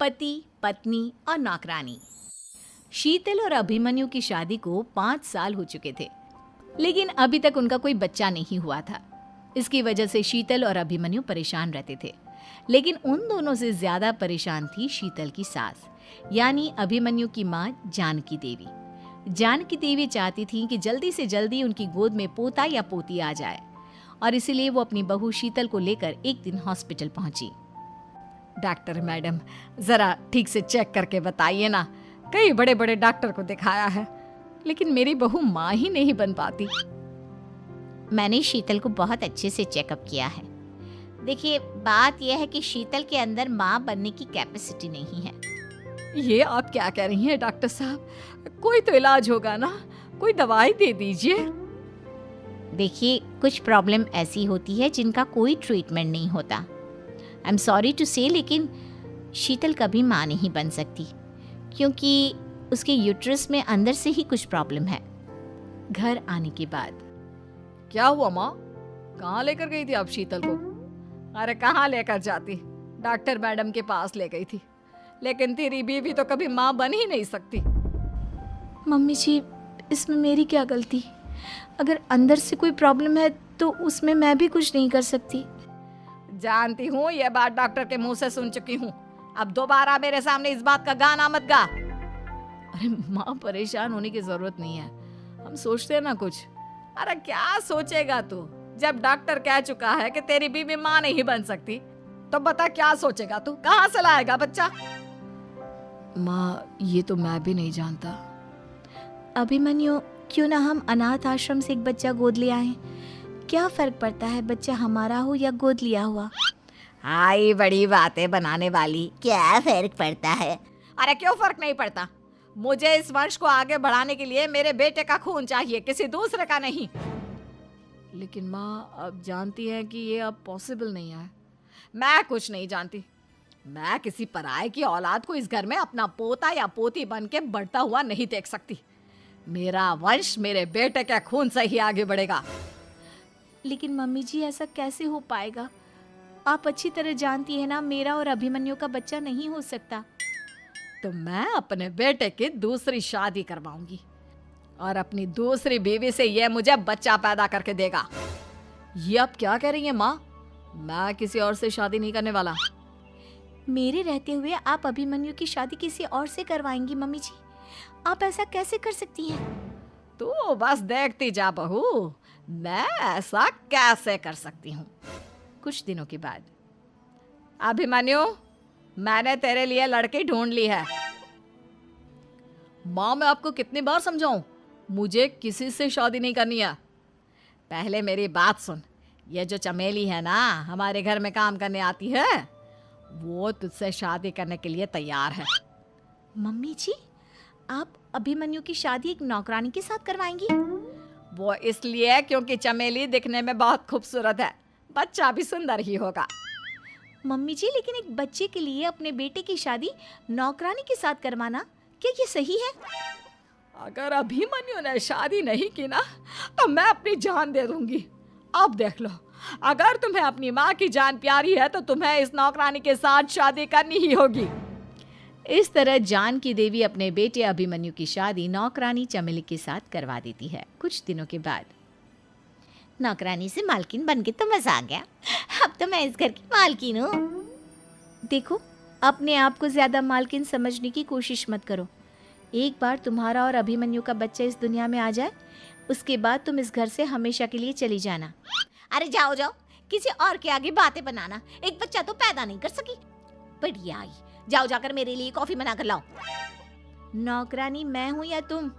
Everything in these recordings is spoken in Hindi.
पति, पत्नी और नौकरानी। शीतल और अभिमन्यु की शादी को 5 साल हो चुके थे, लेकिन अभी तक उनका कोई बच्चा नहीं हुआ था। इसकी वजह से शीतल और अभिमन्यु परेशान रहते थे, लेकिन उन दोनों से ज्यादा परेशान थी शीतल की सास, यानी अभिमन्यु की माँ जानकी देवी। जानकी देवी चाहती थी कि जल्दी से जल्दी उनकी गोद में पोता या पोती आ जाए, और इसीलिए वो अपनी बहू शीतल को लेकर एक दिन हॉस्पिटल पहुंची। डॉक्टर मैडम, जरा ठीक से चेक करके बताइए ना। कई बड़े बड़े डॉक्टर को दिखाया है, लेकिन मेरी बहू माँ ही नहीं बन पाती। मैंने शीतल को बहुत अच्छे से चेकअप किया है। देखिए, बात यह है कि शीतल के अंदर माँ बनने की कैपेसिटी नहीं है। ये आप क्या कह रही हैं डॉक्टर साहब? कोई तो इलाज होगा ना, कोई दवाई दे दीजिए। देखिए, कुछ प्रॉब्लम ऐसी होती है जिनका कोई ट्रीटमेंट नहीं होता। आई एम सॉरी टू से, लेकिन शीतल कभी माँ नहीं बन सकती, क्योंकि उसके यूट्रस में अंदर से ही कुछ प्रॉब्लम है। घर आने के बाद क्या हुआ माँ? कहाँ लेकर गई थी आप शीतल को? अरे कहाँ लेकर जाती, डॉक्टर मैडम के पास ले गई थी, लेकिन तेरी बीवी तो कभी माँ बन ही नहीं सकती। मम्मी जी, इसमें मेरी क्या गलती? अगर अंदर से कोई प्रॉब्लम है तो उसमें मैं भी कुछ नहीं कर सकती। जानती हूँ, ये बात डॉक्टर के मुंह से सुन चुकी हूँ। अब दोबारा मेरे सामने इस बात का गाना मत गा। अरे माँ, परेशान होने की जरूरत नहीं है, हम सोचते हैं ना कुछ। अरे क्या सोचेगा तू? जब डॉक्टर कह चुका है कि तेरी बीवी माँ नहीं बन सकती, तो बता क्या सोचेगा तू? कहाँ से लाएगा बच्चा? माँ, ये तो मैं भी नहीं जानता। अभिमन्यु, क्यों ना हम अनाथ आश्रम से एक बच्चा गोद ले आए? क्या फर्क पड़ता है बच्चा हमारा हो या गोद लिया हुआ? आई बड़ी बातें बनाने वाली। क्या फर्क पड़ता है? अरे क्यों फर्क नहीं पड़ता? मुझे इस वंश को आगे बढ़ाने के लिए मेरे बेटे का खून चाहिए, किसी दूसरे का नहीं। लेकिन माँ, आप जानती हैं कि ये अब पॉसिबल नहीं है। मैं कुछ नहीं जानती। मैं किसी पराये की औलाद को इस घर में अपना पोता या पोती बन के बढ़ता हुआ नहीं देख सकती। मेरा वंश मेरे बेटे के खून से ही आगे बढ़ेगा। लेकिन मम्मी जी, ऐसा कैसे हो पाएगा? आप अच्छी तरह जानती है ना, मेरा और अभिमन्यु का बच्चा नहीं हो सकता। तो मैं अपने बेटे की दूसरी शादी करवाऊंगी, और अपनी दूसरी बीवी से यह मुझे बच्चा पैदा करके देगा। ये आप क्या कह रही हैं माँ? मैं किसी और से शादी नहीं करने वाला। मेरे रहते हुए आप अभिमन्यु की शादी किसी और से करवाएंगी? मम्मी जी, आप ऐसा कैसे कर सकती हैं? तू बस देखती जा बहू, मैं ऐसा कैसे कर सकती हूँ। कुछ दिनों के बाद, अभिमन्यु, मैंने तेरे लिए लड़की ढूंढ ली है। माँ, मैं आपको कितनी बार समझाऊं, मुझे किसी से शादी नहीं करनी है। पहले मेरी बात सुन। ये जो चमेली है ना, हमारे घर में काम करने आती है, वो तुझसे शादी करने के लिए तैयार है। मम्मी जी, आप अभिमन्यु की शादी एक नौकरानी के साथ करवाएंगी? वो इसलिए क्योंकि चमेली दिखने में बहुत खूबसूरत है, बच्चा भी सुंदर ही होगा। मम्मी जी, लेकिन एक बच्चे के लिए अपने बेटे की शादी नौकरानी के साथ करवाना, क्या ये सही है? अगर अभिमन्यु ने शादी नहीं की ना, तो मैं अपनी जान दे दूंगी। अब देख लो, अगर तुम्हें अपनी माँ की जान प्यारी है तो तुम्हें इस नौकरानी के साथ शादी करनी ही होगी। इस तरह जानकी देवी अपने बेटे अभिमन्यु की शादी नौकरानी चमेली के साथ करवा देती है। कुछ दिनों के बाद, नौकरानी से मालकिन बन के तो मजा आ गया। अब तो मैं इस घर की मालकिन हूँ। देखो, अपने आप को ज्यादा मालकिन समझने की कोशिश मत करो। एक बार तुम्हारा और अभिमन्यु का बच्चा इस दुनिया में आ जाए, उसके बाद तुम इस घर से हमेशा के लिए चली जाना। अरे जाओ जाओ, किसी और के आगे बातें बनाना। एक बच्चा तो पैदा नहीं कर सकी, बढ़िया आई। जाओ जाकर मेरे लिए कॉफी बना कर लाओ। नौकरानी मैं हूँ या तुम?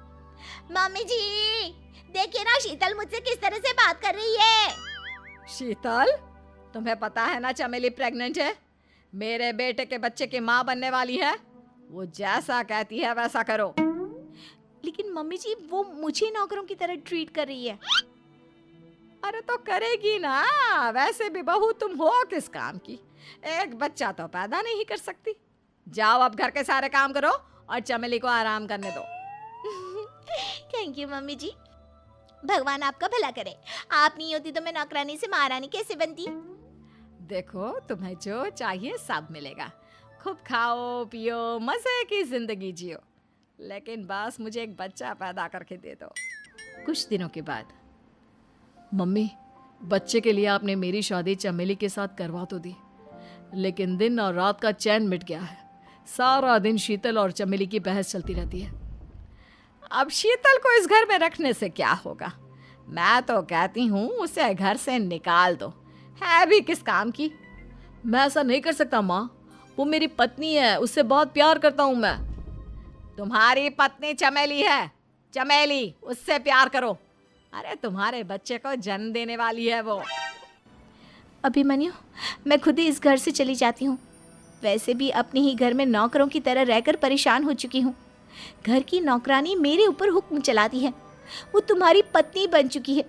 मम्मी जी, देखिए ना शीतल मुझसे किस तरह से बात कर रही है। शीतल, तुम्हें पता है ना चमेली प्रेग्नेंट है, मेरे बेटे के बच्चे की माँ बनने वाली है। वो जैसा कहती है वैसा करो। लेकिन मम्मी जी, वो मुझे नौकरों की तरह ट्रीट कर रही है। अरे तो करेगी ना, वैसे भी बहू तुम हो किस काम की? एक बच्चा तो पैदा नहीं कर सकती। जाओ अब घर के सारे काम करो और चमेली को आराम करने दो। थैंक यू मम्मी जी, भगवान आपका भला करे। आप नहीं होती तो मैं नौकरानी से महारानी कैसे बनती। देखो, तुम्हें जो चाहिए सब मिलेगा। खूब खाओ पियो, मजे की जिंदगी जियो, लेकिन बस मुझे एक बच्चा पैदा करके दे दो। कुछ दिनों के बाद, मम्मी, बच्चे के लिए आपने मेरी शादी चमेली के साथ करवा तो दी, लेकिन दिन और रात का चैन मिट गया है। सारा दिन शीतल और चमेली की बहस चलती रहती है। अब शीतल को इस घर में रखने से क्या होगा? मैं तो कहती हूँ उसे घर से निकाल दो, है भी किस काम की। मैं ऐसा नहीं कर सकता माँ, वो मेरी पत्नी है, उससे बहुत प्यार करता हूँ मैं। तुम्हारी पत्नी चमेली है, चमेली, उससे प्यार करो। अरे तुम्हारे बच्चे को जन्म देने वाली है वो। अभिमन्यु, मैं खुद ही इस घर से चली जाती हूँ। वैसे भी अपने ही घर में नौकरों की तरह रहकर परेशान हो चुकी हूँ। घर की नौकरानी मेरे ऊपर हुक्म चलाती है, वो तुम्हारी पत्नी बन चुकी है।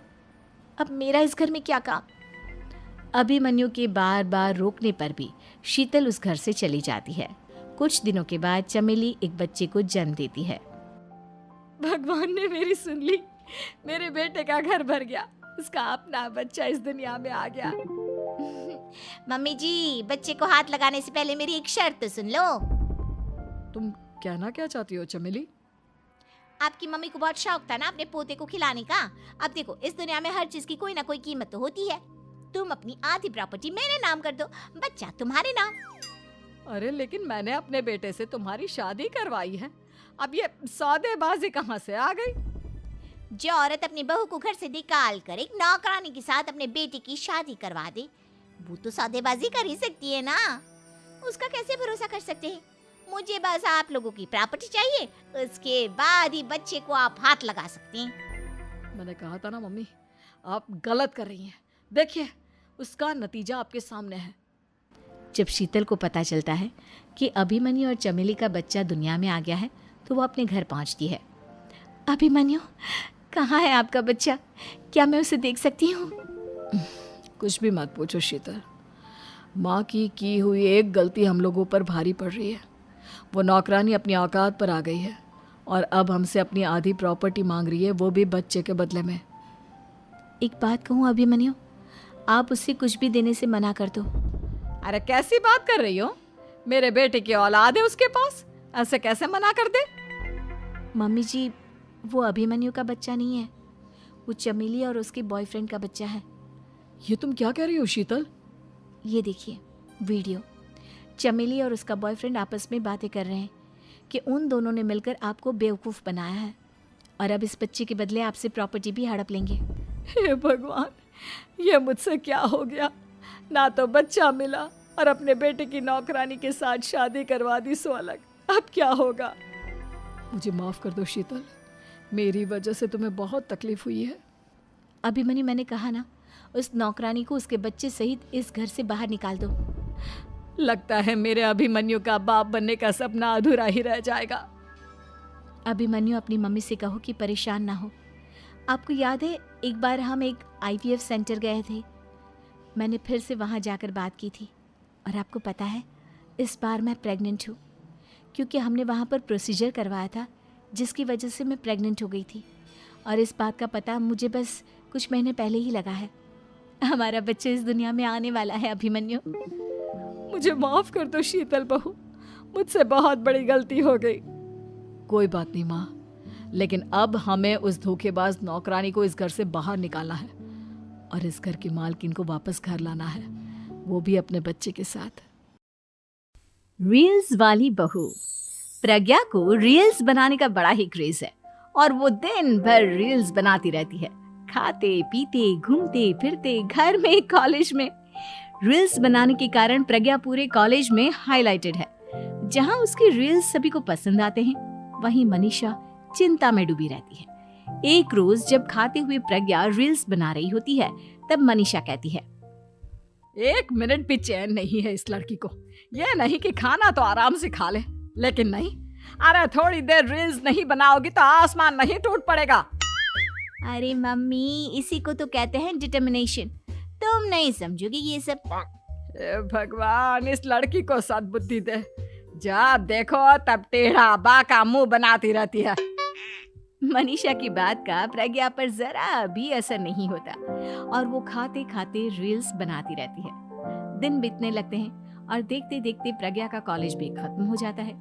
अब मेरा इस घर में क्या काम? अभिमन्यु के बार बार रोकने पर भी शीतल उस घर से चली जाती है। कुछ दिनों के बाद चमेली एक बच्चे को जन्म देती है। भगवान ने मेरी सुन ली, मेरे बेटे का घर भर गया, उसका अपना बच्चा इस दुनिया में आ गया। मम्मी जी, बच्चे को हाथ लगाने से पहले मेरी एक शर्त तो सुन लो। तुम कहना क्या चाहती हो चमेली? आपकी मम्मी को बहुत शौक था ना अपने पोते को खिलाने का। अब देखो, इस दुनिया में हर चीज की कोई ना कोई कीमत तो होती है। तुम अपनी आधी प्रॉपर्टी मेरे नाम कर दो, बच्चा तुम्हारे नाम। अरे लेकिन मैंने अपने बेटे से तुम्हारी शादी करवाई है, अब ये सौदेबाजी कहाँ से आ गई? जो औरत अपनी बहू को घर से निकाल कर एक नौकरानी के साथ अपने बेटे की शादी करवा दे, वो तो सौदेबाजी कर ही सकती है ना। उसका कैसे भरोसा कर सकते हैं? मुझे बस आप लोगों की प्रॉपर्टी चाहिए, उसके बाद ही बच्चे को आप हाथ लगा सकते हैं। मैंने कहा था ना मम्मी, आप गलत कर रही हैं। देखिए, उसका नतीजा आपके सामने है। जब शीतल को पता चलता है कि अभिमन्यु और चमेली का बच्चा दुनिया में आ गया है, तो वो अपने घर पहुंचती है। अभिमन्यु, कहाँ है आपका बच्चा? क्या मैं उसे देख सकती हूँ? कुछ भी मत पूछो शीतल, माँ की हुई एक गलती हम लोगों पर भारी पड़ रही है। वो नौकरानी अपनी औकात पर आ गई है और अब हमसे अपनी आधी प्रॉपर्टी मांग रही है, वो भी बच्चे के बदले में। एक बात कहूँ अभिमन्यु, आप उससे कुछ भी देने से मना कर दो। अरे कैसी बात कर रही हो? मेरे बेटे की औलाद है उसके पास, ऐसे कैसे मना कर दे? मम्मी जी, वो अभिमन्यु का बच्चा नहीं है, वो चमेली और उसके बॉयफ्रेंड का बच्चा है। ये तुम क्या कह रही हो शीतल? ये देखिए वीडियो। चमेली और उसका बॉयफ्रेंड आपस में बातें कर रहे हैं कि उन दोनों ने मिलकर आपको बेवकूफ़ बनाया है और अब इस बच्चे के बदले आपसे प्रॉपर्टी भी हड़प लेंगे। हे भगवान, ये मुझसे क्या हो गया? ना तो बच्चा मिला और अपने बेटे की नौकरानी के साथ शादी करवा दी सो अलग। अब क्या होगा? मुझे माफ़ कर दो शीतल, मेरी वजह से तुम्हें बहुत तकलीफ हुई है। अभिमन्यु, मैंने कहा ना, उस नौकरानी को उसके बच्चे सहित इस घर से बाहर निकाल दो। लगता है मेरे अभिमन्यु का बाप बनने का सपना अधूरा ही रह जाएगा। अभिमन्यु, अपनी मम्मी से कहो कि परेशान ना हो। आपको याद है, एक बार हम एक IVF सेंटर गए थे, मैंने फिर से वहाँ जाकर बात की थी और आपको पता है, इस बार मैं प्रेग्नेंट हूँ, क्योंकि हमने वहाँ पर प्रोसीजर करवाया था जिसकी वजह से मैं प्रेग्नेंट हो गई थी और इस बात का पता मुझे बस कुछ महीने पहले ही लगा है। हमारा बच्चा इस दुनिया में आने वाला है अभिमन्यु। मुझे माफ कर दो शीतल बहू, मुझसे बहुत बड़ी गलती हो गई। कोई बात नहीं माँ, लेकिन अब हमें उस धोखेबाज नौकरानी को इस घर से बाहर निकालना है और इस घर की मालकिन को वापस घर लाना है, वो भी अपने बच्चे के साथ। रील्स वाली बहू। प्रज्ञा को रील्स बनाने का बड़ा ही क्रेज है और वो दिन भर रील्स बनाती रहती है, खाते पीते घूमते फिरते, घर में कॉलेज में। रील्स बनाने के कारण प्रज्ञा पूरे कॉलेज में हाईलाइटेड है। जहां उसकी रील्स सभी को पसंद आते हैं, वहीं मनीषा चिंता में डूबी रहती है। एक रोज जब खाते हुए प्रज्ञा रील्स बना रही होती है, तब मनीषा कहती है, 1 मिनट भी चैन नहीं है इस लड़की को। ये नहीं कि खाना तो आराम से खा ले, लेकिन नहीं, अरे थोड़ी देर रील्स नहीं बनाओगी तो आसमान नहीं टूट पड़ेगा। अरे मम्मी, इसी को तो कहते हैं डिटर्मिनेशन। तुम नहीं समझोगी ये सब। हे भगवान, इस लड़की को सद्बुद्धि दे। जब देखो तब टेढ़ा बाका मुंह बनाती रहती है। मनीषा की बात का प्रज्ञा पर जरा भी असर नहीं होता और वो खाते खाते रील्स बनाती रहती है। दिन बीतने लगते हैं और देखते देखते प्रज्ञा का कॉलेज भी खत्म हो जाता है।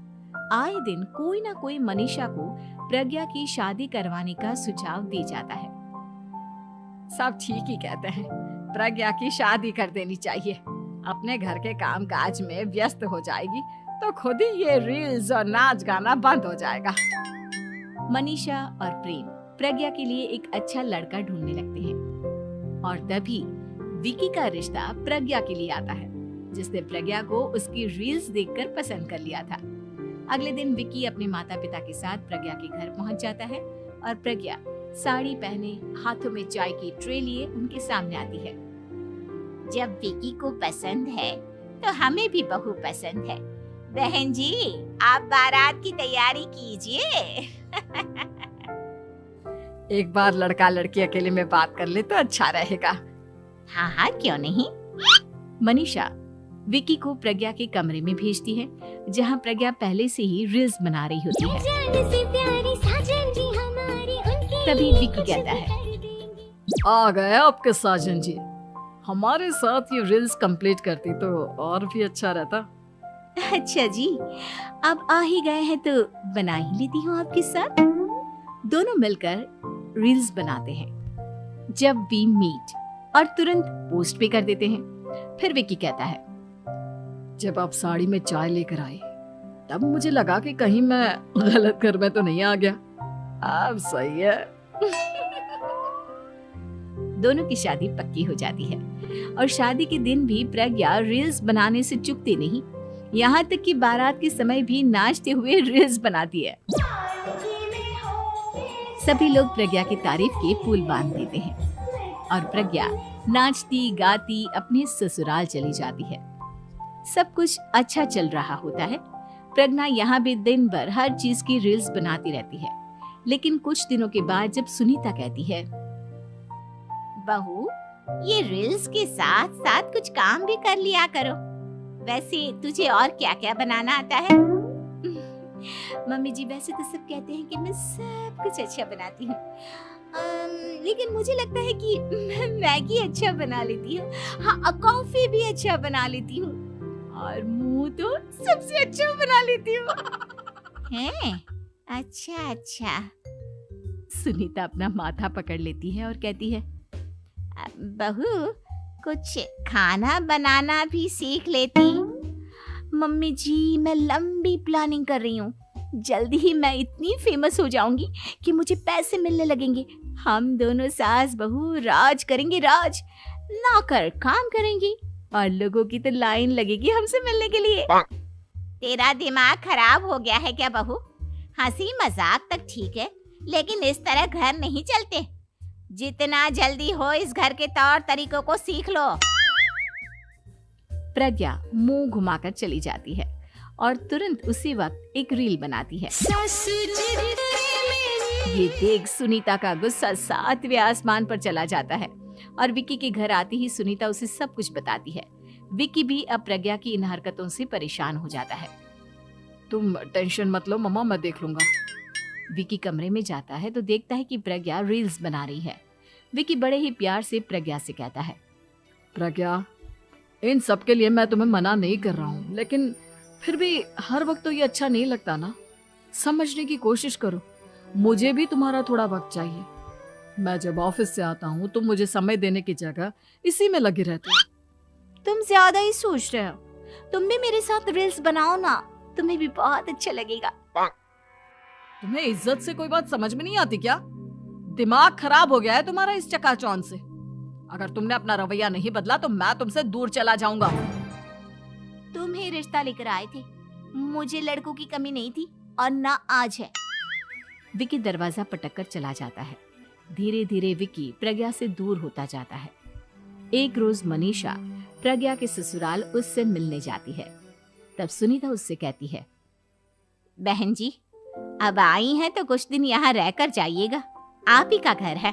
आए दिन कोई ना कोई मनीषा को प्रज्ञा की शादी करवाने का सुझाव दे जाता है। सब ठीक ही कहते हैं, प्रज्ञा की शादी कर देनी चाहिए। अपने घर के काम काज में व्यस्त हो जाएगी तो खुद ही ये रील्स और नाच गाना बंद हो जाएगा। मनीषा और प्रेम प्रज्ञा के लिए एक अच्छा लड़का ढूंढने लगते हैं और तभी विकी का रिश्ता प्रज्ञा के लिए आता है, जिसने प्रज्ञा को उसकी रील्स देखकर पसंद कर लिया था। अगले दिन विकी अपने माता पिता के साथ प्रज्ञा के घर पहुंच जाता है और प्रज्ञा साड़ी पहने हाथों में चाय की ट्रे लिए उनके सामने आती है। जब विकी को पसंद है तो हमें भी बहू पसंद है। बहन जी, आप बारात की तैयारी कीजिए। एक बार लड़का लड़की अकेले में बात कर ले तो अच्छा रहेगा। हाँ हाँ, क्यों नहीं। मनीषा विकी को प्रज्ञा के कमरे में भेजती है, जहां प्रज्ञा पहले से ही रील्स बना रही होती है। तभी विकी कहता है, आ गए आपके साजन जी, हमारे साथ ये रील्स कंप्लीट करती तो और भी अच्छा रहता। अच्छा जी, आप आ ही गए हैं तो बना ही लेती हूँ आपके साथ। दोनों मिलकर रील्स बनाते हैं। जब वी मीट और तुरंत पोस्ट भी कर देते हैं। फिर विकी कहता है, जब आप साड़ी में चाय लेकर आए तब मुझे लगा कि कहीं मैं गलत घर में तो नहीं आ गया। अब सही है। दोनों की शादी पक्की हो जाती है और शादी के दिन भी प्रज्ञा रील्स बनाने से चूकती नहीं, यहाँ तक कि बारात के समय भी नाचते हुए रील्स बनाती है। सभी लोग प्रज्ञा की तारीफ के पुल बांध देते हैं और प्रज्ञा नाचती गाती अपने ससुराल चली जाती है। सब कुछ अच्छा चल रहा होता है। प्रज्ञा यहाँ भी दिन भर हर चीज की रील्स बनाती रहती है, लेकिन कुछ दिनों के बाद जब सुनीता कहती है, बहू, ये रील्स के साथ साथ कुछ काम भी कर लिया करो। वैसे तुझे और क्या क्या बनाना आता है? मम्मी जी, वैसे तो सब कहते हैं कि मैं सब कुछ अच्छा बनाती हूँ, लेकिन मुझे लगता है कि मैं मैगी अच्छा बना लेती हूँ, हाँ कॉफी भी अच्छा बना लेती हूँ और मुंह तो सबसे अच्छा बना लेती हूँ। हैं? अच्छा अच्छा। सुनीता अपना माथा पकड़ लेती है और कहती है, बहू, कुछ खाना बनाना भी सीख लेती। मम्मी जी, मैं लंबी प्लानिंग कर रही हूँ। जल्दी ही मैं इतनी फेमस हो जाऊंगी कि मुझे पैसे मिलने लगेंगे। हम दोनों सास बहू राज करेंगे, राज नौकर काम करेंगे और लोगों की तो लाइन लगेगी हमसे मिलने के लिए। तेरा दिमाग खराब हो गया है क्या बहू? हंसी मजाक तक ठीक है, लेकिन इस तरह घर नहीं चलते। जितना जल्दी हो इस घर के तौर तरीकों को सीख लो। प्रज्ञा मुंह घुमाकर चली जाती है और तुरंत उसी वक्त एक रील बनाती है। ये देख सुनीता का गुस्सा 7वें आसमान पर चला जाता है और विकी के घर आती ही सुनीता उसे सब कुछ बताती है। विकी भी अब प्रज्ञा की इन हरकतों से परेशान हो जाता है। तुम टेंशन मत लो मम्मा, मैं देख लूंगा। विकी कमरे में जाता है तो देखता है कि प्रज्ञा रील्स बना रही है। विकी बड़े ही प्यार से प्रज्ञा से कहता है, प्रज्ञा, इन सब के लिए मैं तुम्हें मना नहीं कर रहा हूँ, लेकिन फिर भी हर वक्त तो ये अच्छा नहीं लगता ना। समझने की कोशिश करो, मुझे भी तुम्हारा थोड़ा वक्त चाहिए। मैं जब ऑफिस से आता हूँ तो मुझे समय देने की जगह इसी में लगी रहती है। तुम ज्यादा ही सोच रहे हो। तुम भी मेरे साथ रील्स बनाओ ना, तुम्हें भी बहुत अच्छा लगेगा। तुम्हें इज्जत से कोई बात समझ में नहीं आती क्या? दिमाग खराब हो गया है तुम्हारा इस चकाचौंध से। अगर तुमने अपना रवैया नहीं बदला तो मैं तुमसे दूर चला जाऊंगा। तुम ही रिश्ता लेकर आए थे, मुझे लड़कों की कमी नहीं थी और ना आज है। विकी दरवाजा पटककर चला जाता है। धीरे धीरे विकी प्रज्ञा से दूर होता जाता है। एक रोज मनीषा प्रज्ञा के ससुराल उससे मिलने जाती है। तब सुनीता उससे कहती है, बहन जी, अब आई हैं तो कुछ दिन यहाँ रहकर जाइएगा, आप ही का घर है।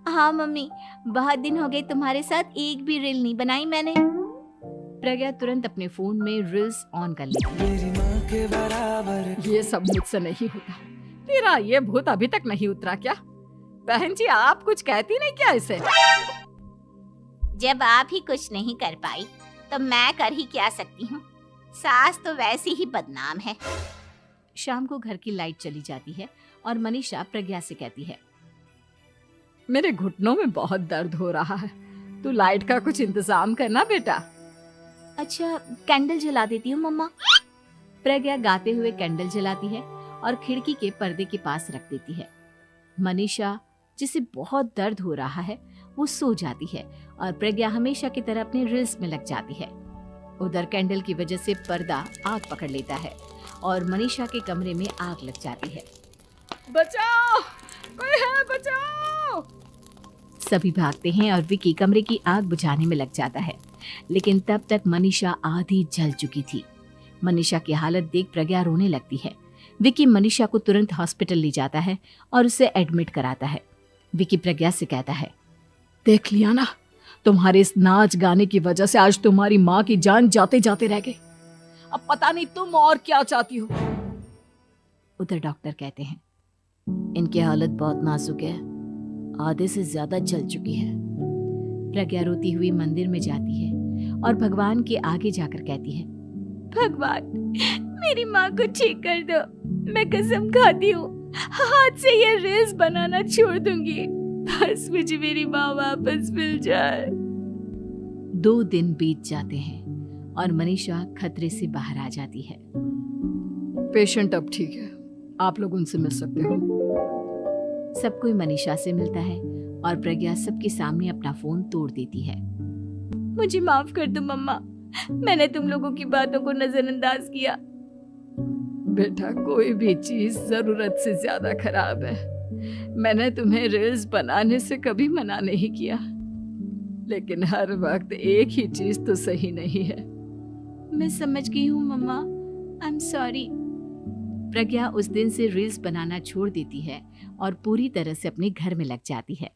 हाँ मम्मी, बहुत दिन हो गए तुम्हारे साथ एक भी रील नहीं बनाई मैंने। प्रज्ञा तुरंत अपने फोन में रील्स ऑन कर लेती है। ये सब मुझसे नहीं होता। तेरा ये भूत अभी तक नहीं उतरा क्या? बहन जी, आप कुछ कहती नहीं क्या इसे? जब आप ही कुछ नहीं कर पाई तो मैं कर ही क्या सकती हूँ, सास तो वैसे ही बदनाम है। शाम को घर की लाइट चली जाती है और मनीषा प्रज्ञा से कहती है, मेरे घुटनों में बहुत दर्द हो रहा है, तू लाइट का कुछ इंतजाम करना बेटा। अच्छा कैंडल जला देती हूँ मम्मा। प्रज्ञा गाते हुए कैंडल जलाती है और खिड़की के पर्दे के पास रख देती है। मनीषा जिसे बहुत दर्द हो रहा है वो सो जाती है और प्रज्ञा हमेशा की तरह अपने रील्स में लग जाती है। उधर कैंडल की वजह से पर्दा आग पकड़ लेता है और मनीषा के कमरे में आग लग जाती है। बचाओ, कोई है, बचाओ। सभी भागते हैं और विकी कमरे की आग बुझाने में लग जाता है, लेकिन तब तक मनीषा आधी जल चुकी थी। मनीषा की हालत देख प्रज्ञा रोने लगती है। विकी मनीषा को तुरंत हॉस्पिटल ले जाता है और उसे एडमिट कराता है। विकी प्रज्ञा से कहता है, देख लिया ना, तुम्हारे इस नाच गाने की वजह से आज तुम्हारी माँ की जान जाते जाते रह गई। अब पता नहीं तुम और क्या चाहती हो। उधर डॉक्टर कहते हैं, इनकी हालत बहुत नाजुक है, आधे से ज्यादा जल चुकी है। प्रज्ञा रोती हुई मंदिर में जाती है और भगवान के आगे जाकर कहती है, भगवान मेरी माँ को ठीक कर दो, मैं कसम खाती हूँ हाथ से ये रील्स बनाना छोड़ दूंगी, बस मुझे मेरी माँ वापस मिल जाए। 2 दिन बीत जाते हैं और मनीषा खतरे से बाहर आ जाती है। पेशेंट अब ठीक है, आप लोग उनसे मिल सकते हो। सब कोई मनीषा से मिलता है और प्रज्ञा सबके सामने अपना फोन तोड़ देती है। मुझे माफ कर दो मम्मा, मैंने तुम लोगों की बातों को नजरअंदाज किया। बेटा, कोई भी चीज जरूरत से ज्यादा खराब है। मैंने तुम्हें रील्स बनाने से कभी मना नहीं किया, लेकिन हर वक्त एक ही चीज तो सही नहीं है। मैं समझ गई हूँ मम्मा, आई एम सॉरी। प्रज्ञा उस दिन से रील्स बनाना छोड़ देती है और पूरी तरह से अपने घर में लग जाती है।